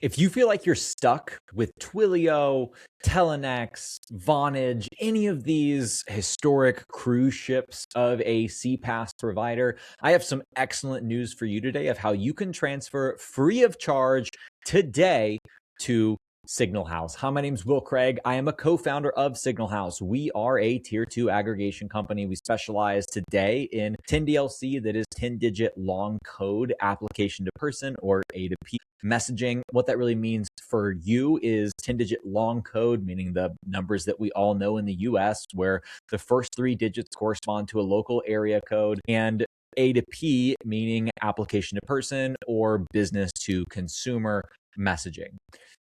If you feel like you're stuck with Twilio, Telnyx, Vonage, any of these historic cruise ships of a CPaaS provider, I have some excellent news for you today of how you can transfer free of charge today to Signal House. Hi, my name is Will Craig. I am a co-founder of Signal House. We are a tier 2 aggregation company. We specialize today in 10DLC, that is 10-digit long code application to person, or A2P messaging. What that really means for you is 10-digit long code, meaning the numbers that we all know in the US, where the first 3 digits correspond to a local area code, and A2P, meaning application to person or business to consumer messaging.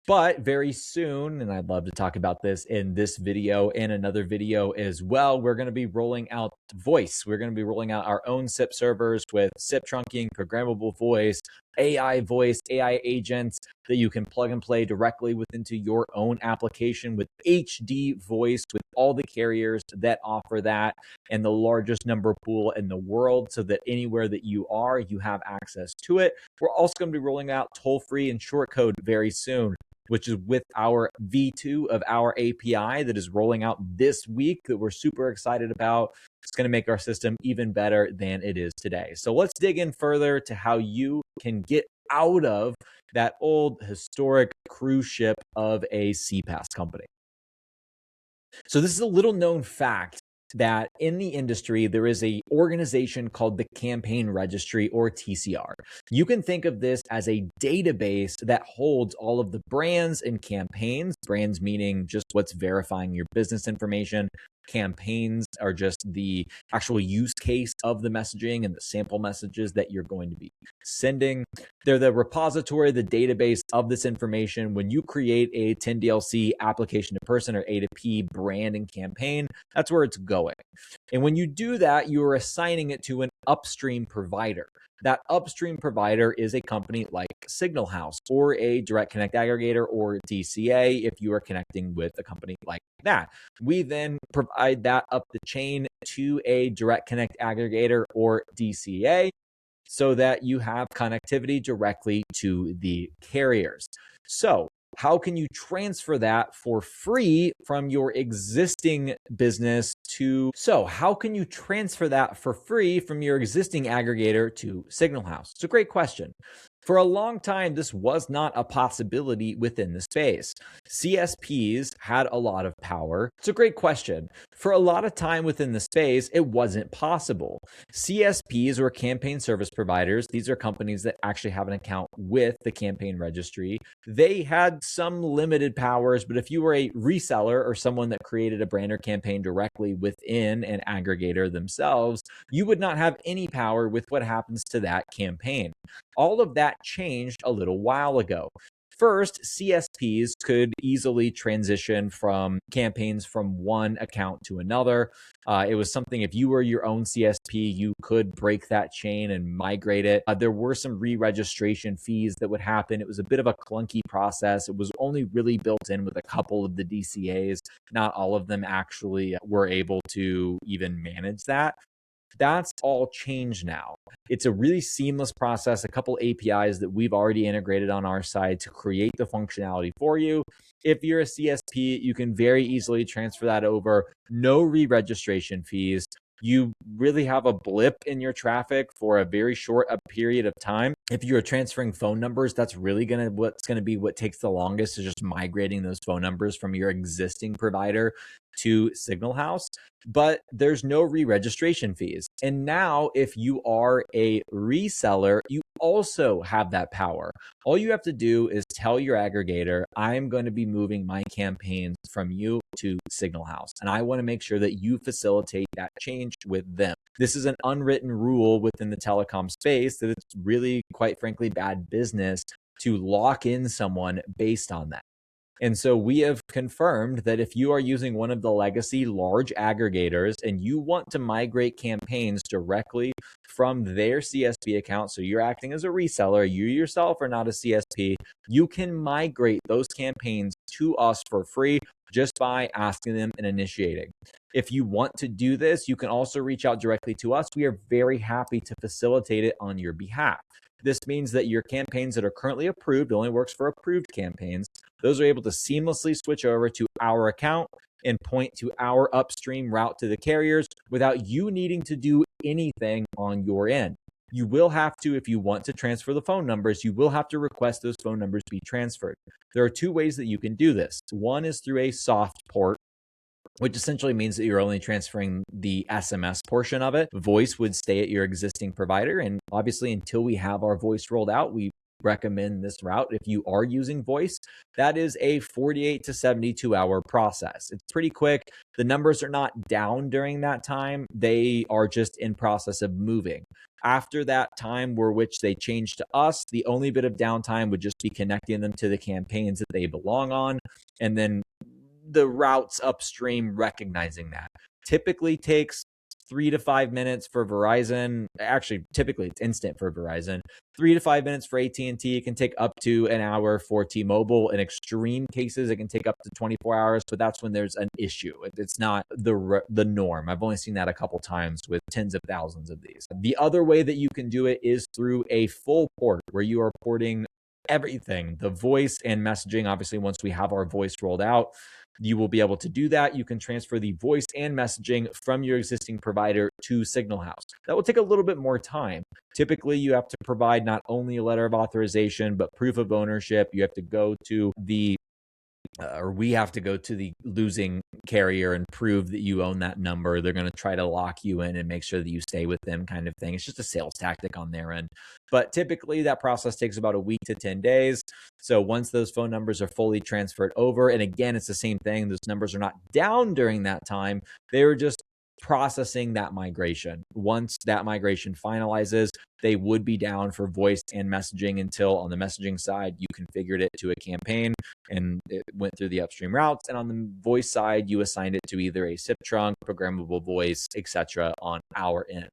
But very soon, and I'd love to talk about this in this video and another video as well, we're going to be rolling out voice. We're going to be rolling out our own SIP servers with SIP trunking, programmable voice, AI agents that you can plug and play directly into your own application with HD voice, with all the carriers that offer that and the largest number pool in the world, so that anywhere that you are, you have access to it. We're also going to be rolling out toll-free and short code very soon, which is with our V2 of our API that is rolling out this week, that we're super excited about. It's going to make our system even better than it is today. So let's dig in further to how you can get out of that old historic cruise ship of a CPaaS company. So this is a little known fact that in the industry, there is an organization called the Campaign Registry, or TCR. You can think of this as a database that holds all of the brands and campaigns, brands meaning just what's verifying your business information. Campaigns are just the actual use case of the messaging and the sample messages that you're going to be sending. They're the repository, the database of this information. When you create a 10DLC application to person, or A2P brand and campaign, that's where it's going. And when you do that, you're assigning it to an upstream provider. That upstream provider is a company like Signal House, or a direct connect aggregator, or DCA if you are connecting with a company like that. We then provide that up the chain to a direct connect aggregator, or DCA, so that you have connectivity directly to the carriers. So how can you transfer that for free from your existing business to aggregator to Signal House? It's a great question. For a long time, this was not a possibility within the space. CSPs had a lot of power. It's a great question. For a lot of time within the space, it wasn't possible. CSPs, or campaign service providers, these are companies that actually have an account with the Campaign Registry. They had some limited powers, but if you were a reseller or someone that created a brand or campaign directly within an aggregator themselves, you would not have any power with what happens to that campaign. All of that changed a little while ago. First, CSPs could easily transition from campaigns from one account to another. It was something, if you were your own CSP, you could break that chain and migrate it. There were some re-registration fees that would happen. It was a bit of a clunky process. It was only really built in with a couple of the DCAs. Not all of them actually were able to even manage that. That's all changed now. It's a really seamless process, a couple APIs that we've already integrated on our side to create the functionality for you. If you're a CSP, you can very easily transfer that over. No re-registration fees. You really have a blip in your traffic for a very short period of time. If you're transferring phone numbers, that's really what's going to be what takes the longest, is just migrating those phone numbers from your existing provider to Signal House. But there's no re-registration fees. And now, if you are a reseller, you also have that power. All you have to do is tell your aggregator, I'm going to be moving my campaigns from you to Signal House, and I want to make sure that you facilitate that change with them. This is an unwritten rule within the telecom space that it's really, quite frankly, bad business to lock in someone based on that. And so we have confirmed that if you are using one of the legacy large aggregators and you want to migrate campaigns directly from their CSP account, so you're acting as a reseller, you yourself are not a CSP, you can migrate those campaigns to us for free. just by asking them and initiating. If you want to do this, you can also reach out directly to us. We are very happy to facilitate it on your behalf. This means that your campaigns that are currently approved, only works for approved campaigns, those are able to seamlessly switch over to our account and point to our upstream route to the carriers without you needing to do anything on your end. You will have to, if you want to transfer the phone numbers, you will have to request those phone numbers be transferred. There are two ways that you can do this. One is through a soft port, which essentially means that you're only transferring the SMS portion of it. Voice would stay at your existing provider. And obviously, until we have our voice rolled out, we recommend this route. If you are using voice, that is a 48 to 72 hour process. It's pretty quick. The numbers are not down during that time. They are just in process of moving. After that time where which they change to us, the only bit of downtime would just be connecting them to the campaigns that they belong on, and then the routes upstream recognizing that. Typically takes 3 to 5 minutes for Verizon. Actually, typically it's instant for Verizon. 3 to 5 minutes for AT&T. It can take up to an hour for T-Mobile. In extreme cases, it can take up to 24 hours, but that's when there's an issue. It's not the norm. I've only seen that a couple times with tens of thousands of these. The other way that you can do it is through a full port where you are porting everything, the voice and messaging. Obviously, once we have our voice rolled out, you will be able to do that. You can transfer the voice and messaging from your existing provider to Signal House. That will take a little bit more time. Typically, you have to provide not only a letter of authorization, but proof of ownership. You have to go to the or we have to go to the losing carrier and prove that you own that number. They're going to try to lock you in and make sure that you stay with them, kind of thing. It's just a sales tactic on their end. But typically that process takes about a week to 10 days. So once those phone numbers are fully transferred over, and again, it's the same thing. Those numbers are not down during that time. They were just processing that migration. Once that migration finalizes, they would be down for voice and messaging until on the messaging side, you configured it to a campaign and it went through the upstream routes. And on the voice side, you assigned it to either a SIP trunk, programmable voice, etc. on our end.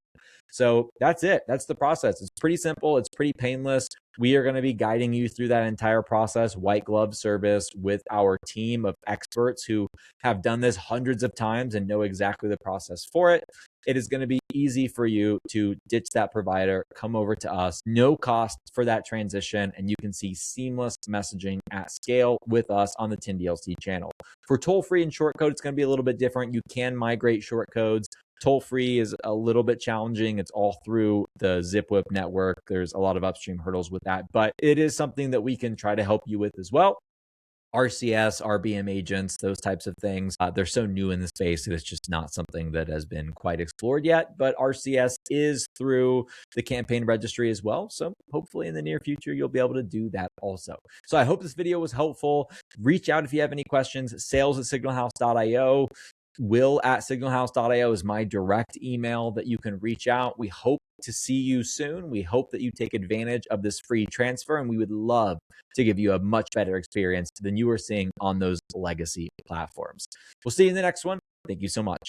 So that's it. That's the process. It's pretty simple. It's pretty painless. We are going to be guiding you through that entire process, white glove service with our team of experts who have done this hundreds of times and know exactly the process for it. It is going to be easy for you to ditch that provider, come over to us, no cost for that transition, and you can see seamless messaging at scale with us on the 10DLC channel. For toll-free and short code, it's going to be a little bit different. You can migrate short codes. Toll-free is a little bit challenging. It's all through the ZipWhip network. There's a lot of upstream hurdles with that, but it is something that we can try to help you with as well. RCS, RBM agents, those types of things. They're so new in the space that it's just not something that has been quite explored yet, but RCS is through the campaign registry as well. So hopefully in the near future, you'll be able to do that also. So I hope this video was helpful. Reach out if you have any questions, sales@signalhouse.io. Will@signalhouse.io is my direct email that you can reach out. We hope to see you soon. We hope that you take advantage of this free transfer, and we would love to give you a much better experience than you are seeing on those legacy platforms. We'll see you in the next one. Thank you so much.